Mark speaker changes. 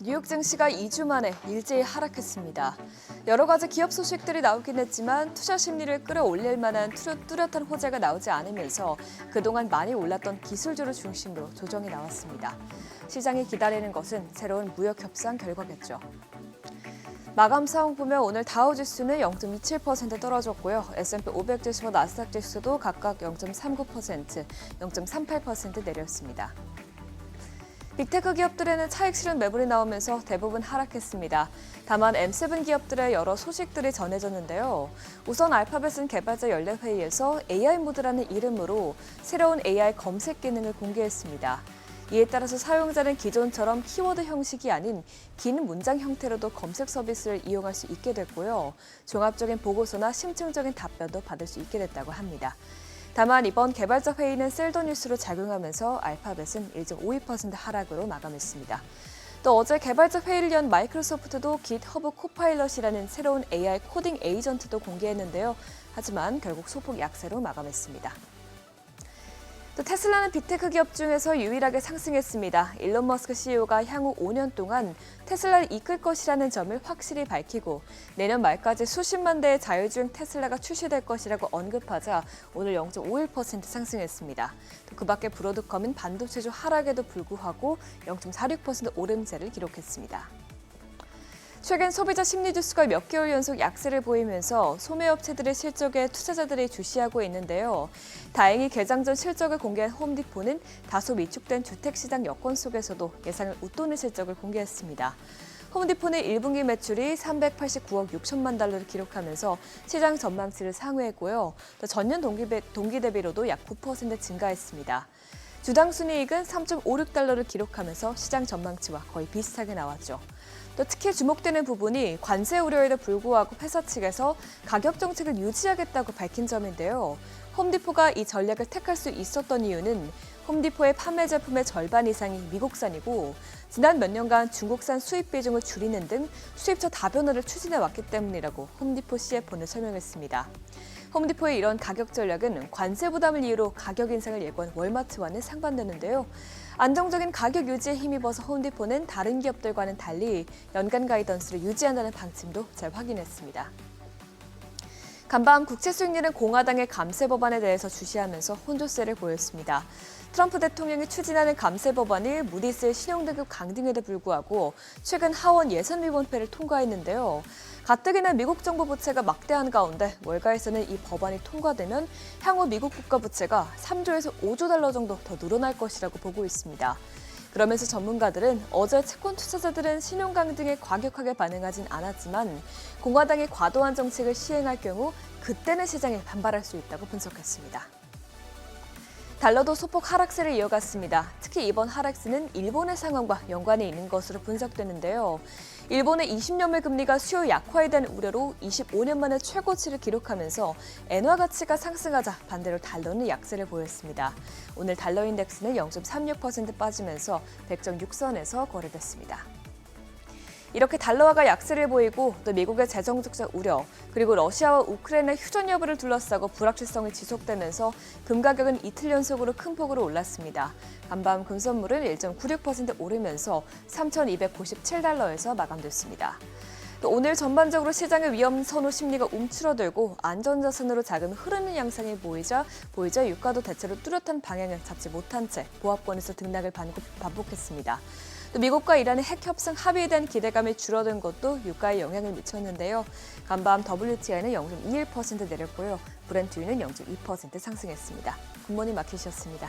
Speaker 1: 뉴욕 증시가 2주 만에 일제히 하락했습니다. 여러 가지 기업 소식들이 나오긴 했지만 투자 심리를 끌어올릴 만한 뚜렷한 호재가 나오지 않으면서 그동안 많이 올랐던 기술주를 중심으로 조정이 나왔습니다. 시장이 기다리는 것은 새로운 무역 협상 결과겠죠. 마감 상황 보면 오늘 다우지수는 0.27% 떨어졌고요. S&P 500 지수와 나스닥 지수도 각각 0.39%, 0.38% 내렸습니다. 빅테크 기업들에는 차익 실현 매물이 나오면서 대부분 하락했습니다. 다만 M7 기업들의 여러 소식들이 전해졌는데요. 우선 알파벳은 개발자 연례회의에서 AI 모드라는 이름으로 새로운 AI 검색 기능을 공개했습니다. 이에 따라서 사용자는 기존처럼 키워드 형식이 아닌 긴 문장 형태로도 검색 서비스를 이용할 수 있게 됐고요. 종합적인 보고서나 심층적인 답변도 받을 수 있게 됐다고 합니다. 다만 이번 개발자 회의는 셀더 뉴스로 작용하면서 알파벳은 1.52% 하락으로 마감했습니다. 또 어제 개발자 회의를 연 마이크로소프트도 깃허브 코파일럿이라는 새로운 AI 코딩 에이전트도 공개했는데요. 하지만 결국 소폭 약세로 마감했습니다. 또 테슬라는 빅테크 기업 중에서 유일하게 상승했습니다. 일론 머스크 CEO가 향후 5년 동안 테슬라를 이끌 것이라는 점을 확실히 밝히고 내년 말까지 수십만 대의 자율주행 테슬라가 출시될 것이라고 언급하자 오늘 0.51% 상승했습니다. 또 그밖에 브로드컴은 반도체주 하락에도 불구하고 0.46% 오름세를 기록했습니다. 최근 소비자 심리 지수가 몇 개월 연속 약세를 보이면서 소매업체들의 실적에 투자자들이 주시하고 있는데요. 다행히 개장 전 실적을 공개한 홈디포는 다소 위축된 주택시장 여건 속에서도 예상을 웃도는 실적을 공개했습니다. 홈디포는 1분기 매출이 389억 6천만 달러를 기록하면서 시장 전망치를 상회했고요. 또 전년 동기 대비로도 약 9% 증가했습니다. 주당 순이익은 3.56달러를 기록하면서 시장 전망치와 거의 비슷하게 나왔죠. 또 특히 주목되는 부분이 관세 우려에도 불구하고 회사 측에서 가격 정책을 유지하겠다고 밝힌 점인데요. 홈디포가 이 전략을 택할 수 있었던 이유는 홈디포의 판매 제품의 절반 이상이 미국산이고 지난 몇 년간 중국산 수입 비중을 줄이는 등 수입처 다변화를 추진해 왔기 때문이라고 홈디포 CFO는 설명했습니다. 홈디포의 이런 가격 전략은 관세 부담을 이유로 가격 인상을 예고한 월마트와는 상반되는데요. 안정적인 가격 유지에 힘입어서 홈디포는 다른 기업들과는 달리 연간 가이던스를 유지한다는 방침도 잘 확인했습니다. 간밤 국채 수익률은 공화당의 감세 법안에 대해서 주시하면서 혼조세를 보였습니다. 트럼프 대통령이 추진하는 감세 법안이 무디스의 신용등급 강등에도 불구하고 최근 하원 예산 위원회를 통과했는데요. 가뜩이나 미국 정부 부채가 막대한 가운데 월가에서는 이 법안이 통과되면 향후 미국 국가 부채가 3조에서 5조 달러 정도 더 늘어날 것이라고 보고 있습니다. 그러면서 전문가들은 어제 채권 투자자들은 신용 강등에 과격하게 반응하진 않았지만 공화당이 과도한 정책을 시행할 경우 그때는 시장에 반발할 수 있다고 분석했습니다. 달러도 소폭 하락세를 이어갔습니다. 특히 이번 하락세는 일본의 상황과 연관이 있는 것으로 분석되는데요. 일본의 20년물 금리가 수요 약화에 대한 우려로 25년 만에 최고치를 기록하면서 엔화 가치가 상승하자 반대로 달러는 약세를 보였습니다. 오늘 달러 인덱스는 0.36% 빠지면서 100.6선에서 거래됐습니다. 이렇게 달러화가 약세를 보이고 또 미국의 재정 적자 우려, 그리고 러시아와 우크라이나 휴전 여부를 둘러싸고 불확실성이 지속되면서 금 가격은 이틀 연속으로 큰 폭으로 올랐습니다. 간밤 금선물은 1.96% 오르면서 3,297달러에서 마감됐습니다. 또 오늘 전반적으로 시장의 위험 선호 심리가 움츠러들고 안전자산으로 자금이 흐르는 양상이 보이자 유가도 대체로 뚜렷한 방향을 잡지 못한 채 보합권에서 등락을 반복했습니다. 또 미국과 이란의 핵 협상 합의에 대한 기대감이 줄어든 것도 유가에 영향을 미쳤는데요. 간밤 WTI는 0.21% 내렸고요. 브렌트유는 0.2% 상승했습니다. 굿모닝 마켓이었습니다.